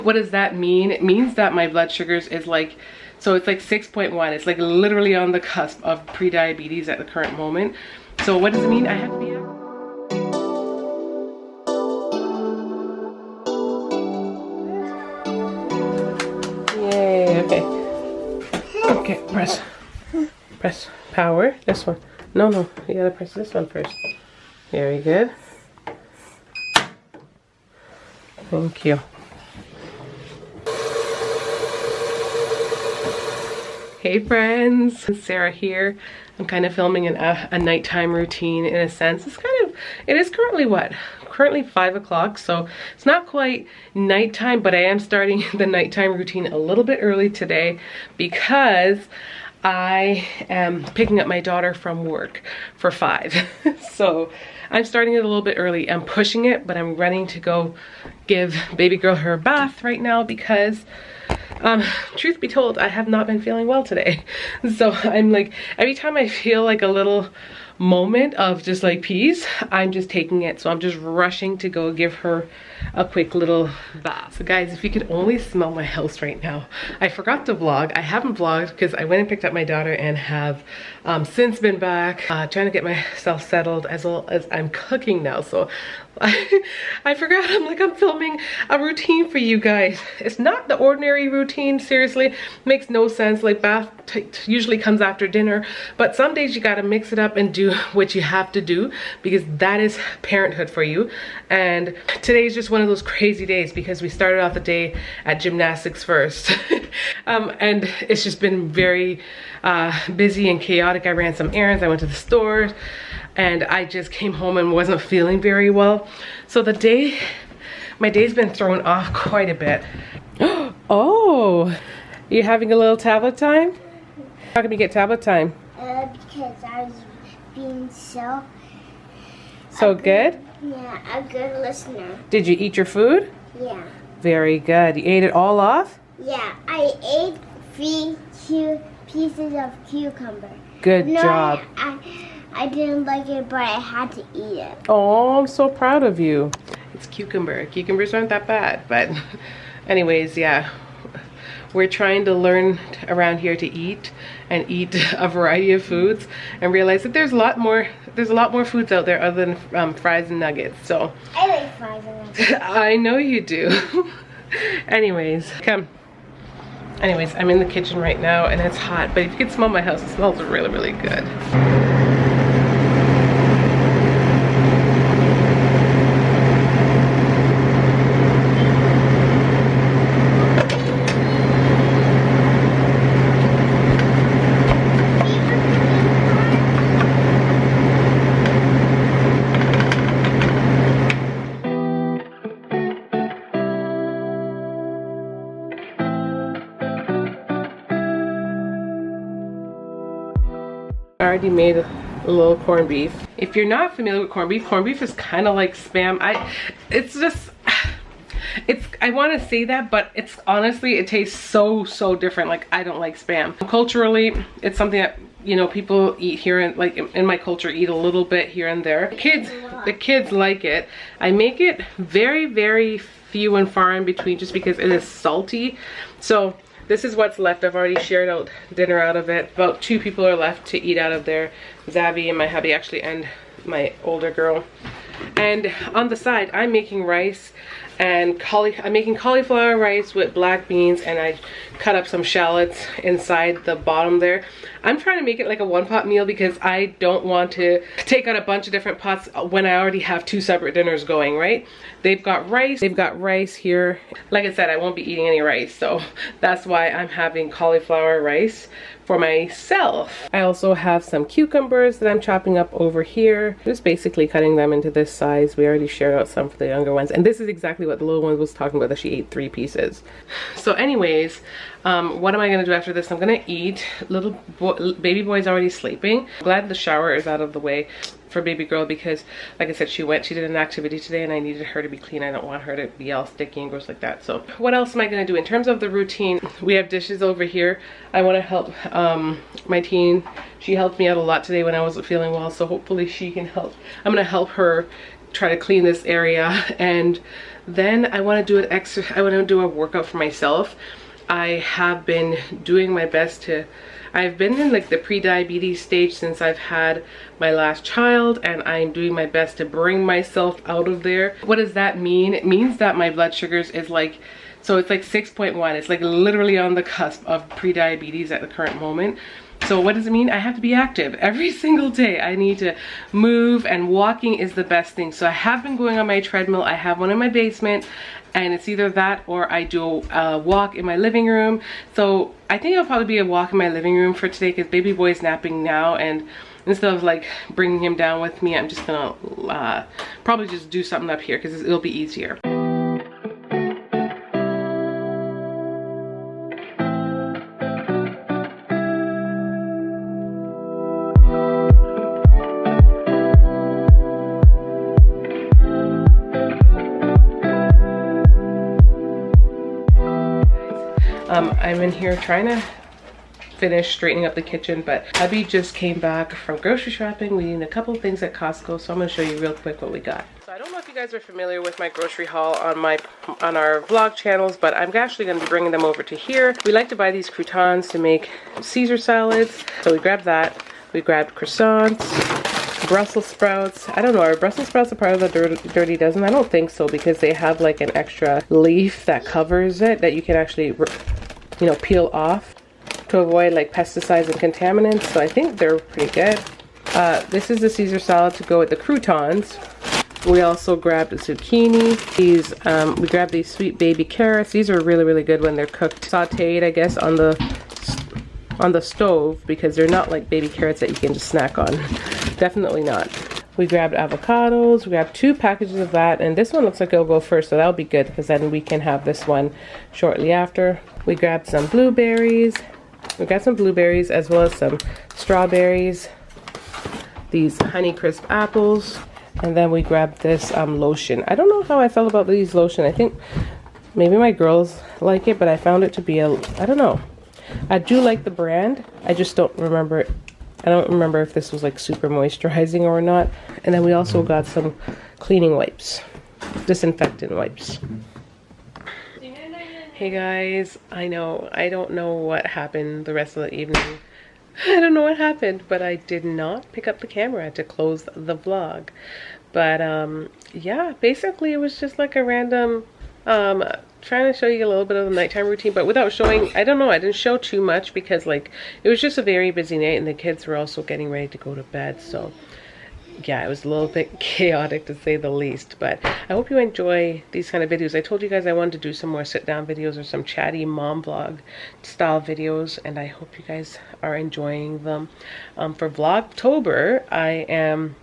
What does that mean? It means that my blood sugars is like, so it's like 6.1. It's like literally on the cusp of pre-diabetes at the current moment. So what does it mean? I have to be Yay, okay. Okay, press power. This one. No, you gotta press this one first. Very good. Thank you. Hey friends, Sarah here. I'm kind of filming a nighttime routine in a sense. It is currently what? Currently 5 o'clock, so it's not quite nighttime, but I am starting the nighttime routine a little bit early today because I am picking up my daughter from work for 5. So I'm starting it a little bit early. I'm pushing it, but I'm running to go give baby girl her bath right now because truth be told, I have not been feeling well today. So I'm like, every time I feel like a little moment of just like peace, I'm just taking it. So I'm just rushing to go give her a quick little bath. So guys, if you could only smell my house right now. I forgot to vlog. I haven't vlogged because I went and picked up my daughter and have since been back trying to get myself settled, as well as I'm cooking now. So I forgot, I'm filming a routine for you guys. It's not the ordinary routine, seriously. Makes no sense. Like bath usually comes after dinner, but some days you gotta mix it up and do what you have to do because that is parenthood for you. And today's just one of those crazy days because we started off the day at gymnastics first. And it's just been very busy and chaotic. I ran some errands, I went to the store, and I just came home and wasn't feeling very well. So my day's been thrown off quite a bit. Oh, you having a little tablet time? How can you get tablet time? Because I was being so good? Yeah, a good listener. Did you eat your food? Yeah. Very good. You ate it all off? Yeah, I ate 3 pieces of cucumber. Good job. I didn't like it, but I had to eat it. Oh, I'm so proud of you. It's cucumber. Cucumbers aren't that bad, but anyways, yeah. We're trying to learn around here to eat and eat a variety of foods and realize that there's a lot more foods out there other than fries and nuggets. So I like fries and nuggets. I know you do. Anyways, come. Anyways, I'm in the kitchen right now and it's hot, but if you can smell my house, it smells really, really good. I already made a little corned beef. If you're not familiar with corned beef is kind of like Spam. I want to say that, but it's honestly, it tastes so different. Like, I don't like Spam. Culturally, it's something that, you know, people eat here, and like in my culture, eat a little bit here and there. The kids like it. I make it very few and far in between just because it is salty. So this is what's left. I've already shared out dinner out of it. About 2 people are left to eat out of there. Zabby and my hubby actually, and my older girl. And on the side, I'm making rice and I'm making cauliflower rice with black beans, and I cut up some shallots inside the bottom there. I'm trying to make it like a one-pot meal because I don't want to take out a bunch of different pots when I already have 2 separate dinners going, right? They've got rice here. Like I said, I won't be eating any rice, so that's why I'm having cauliflower rice for myself. I also have some cucumbers that I'm chopping up over here. Just basically cutting them into this size. We already shared out some for the younger ones, and this is exactly what the little one was talking about, that she ate 3 pieces. So anyways, what am I gonna do after this? I'm gonna eat. Baby boy's already sleeping. I'm glad the shower is out of the way for baby girl because, like I said, she did an activity today and I needed her to be clean. I don't want her to be all sticky and gross like that. So what else am I gonna do in terms of the routine? We have dishes over here. I want to help my teen. She helped me out a lot today when I wasn't feeling well, so hopefully she can help. I'm gonna help her try to clean this area, and then I want to do I want to do a workout for myself. I have been doing my best to, I've been in like the pre-diabetes stage since I've had my last child, and I'm doing my best to bring myself out of there. What does that mean? It means that my blood sugars is like, so it's like 6.1. It's like literally on the cusp of pre-diabetes at the current moment. So what does it mean? I have to be active every single day. I need to move, and walking is the best thing. So I have been going on my treadmill. I have one in my basement, and it's either that or I do a walk in my living room. So I think it'll probably be a walk in my living room for today, because baby boy is napping now, and instead of like bringing him down with me, I'm just gonna probably just do something up here because it'll be easier. I'm in here trying to finish straightening up the kitchen, but hubby just came back from grocery shopping. We need a couple of things at Costco, so I'm going to show you real quick what we got. So I don't know if you guys are familiar with my grocery haul on our vlog channels, but I'm actually going to be bringing them over to here. We like to buy these croutons to make Caesar salads, so we grabbed that. We grabbed croissants, Brussels sprouts. I don't know, are Brussels sprouts a part of the dirty dozen? I don't think so, because they have like an extra leaf that covers it that you can actually, you know, peel off to avoid like pesticides and contaminants. So I think they're pretty good. This is the Caesar salad to go with the croutons. We also grabbed a zucchini. These we grabbed these sweet baby carrots. These are really, really good when they're cooked, sauteed, I guess, on the stove, because they're not like baby carrots that you can just snack on. Definitely not. We grabbed avocados. We grabbed 2 packages of that, and this one looks like it'll go first, so that'll be good, because then we can have this one shortly after. We grabbed some blueberries. We got some blueberries as well as some strawberries. These Honeycrisp apples, and then we grabbed this lotion. I don't know how I felt about these lotion. I think maybe my girls like it, but I found it to be I don't know. I do like the brand. I just don't remember it. I don't remember if this was like super moisturizing or not. And then we also got some cleaning wipes, disinfectant wipes. Hey guys, I know, I don't know what happened the rest of the evening. I don't know what happened, but I did not pick up the camera to close the vlog. But yeah, basically it was just like a random trying to show you a little bit of the nighttime routine, but without showing, I don't know, I didn't show too much because like it was just a very busy night, and the kids were also getting ready to go to bed. So yeah, it was a little bit chaotic to say the least, but I hope you enjoy these kind of videos. I told you guys I wanted to do some more sit down videos or some chatty mom vlog style videos, and I hope you guys are enjoying them. For Vlogtober, I am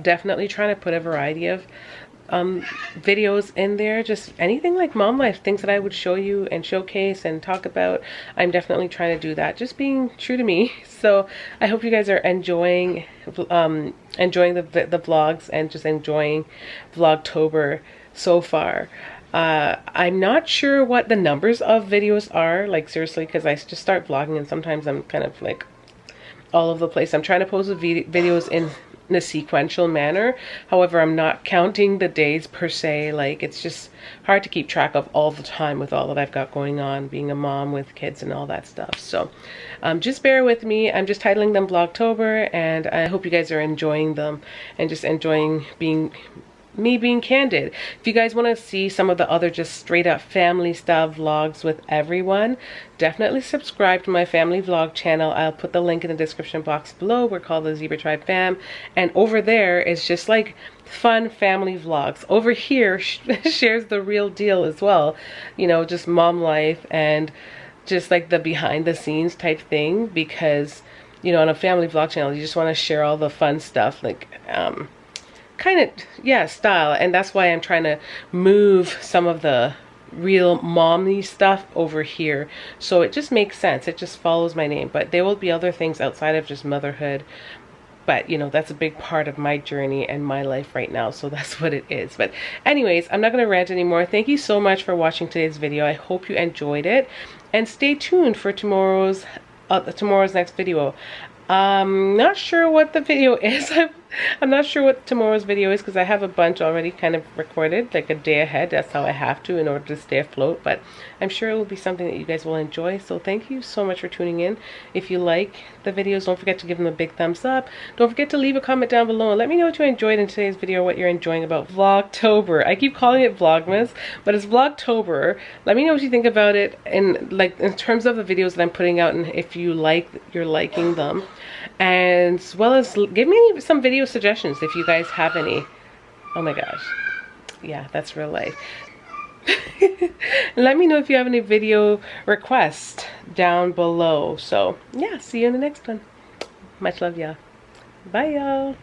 definitely trying to put a variety of videos in there, just anything like mom life, things that I would show you and showcase and talk about. I'm definitely trying to do that, just being true to me. So I hope you guys are enjoying the vlogs and just enjoying Vlogtober so far. I'm not sure what the numbers of videos are, like seriously, because I just start vlogging and sometimes I'm kind of like all over the place. I'm trying to post the videos in a sequential manner. However, I'm not counting the days per se. Like, it's just hard to keep track of all the time with all that I've got going on, being a mom with kids and all that stuff. So just bear with me. I'm just titling them Vlogtober, and I hope you guys are enjoying them and just enjoying me being candid. If you guys want to see some of the other just straight up family style vlogs with everyone, definitely subscribe to my family vlog channel. I'll put the link in the description box below. We're called the Zebra Tribe Fam, and over there is just like fun family vlogs. Over here shares the real deal as well, you know, just mom life and just like the behind the scenes type thing, because you know, on a family vlog channel you just want to share all the fun stuff, like kind of, yeah, style. And that's why I'm trying to move some of the real mommy stuff over here, so it just makes sense. It just follows my name. But there will be other things outside of just motherhood, but you know, that's a big part of my journey and my life right now, so that's what it is. But anyways, I'm not going to rant anymore. Thank you so much for watching today's video. I hope you enjoyed it, and stay tuned for tomorrow's next video. I'm not sure what the video is. I'm not sure what tomorrow's video is because I have a bunch already kind of recorded, like a day ahead. That's how I have to in order to stay afloat, but I'm sure it will be something that you guys will enjoy. So thank you so much for tuning in. If you like the videos, don't forget to give them a big thumbs up. Don't forget to leave a comment down below and let me know what you enjoyed in today's video or what you're enjoying about Vlogtober. I keep calling it Vlogmas, but it's Vlogtober. Let me know what you think about it in terms of the videos that I'm putting out and if you're liking them. And as well as give me some video suggestions if you guys have any. Oh my gosh, yeah, that's real life. Let me know if you have any video requests down below. So yeah, see you in the next one. Much love, y'all. Bye, y'all.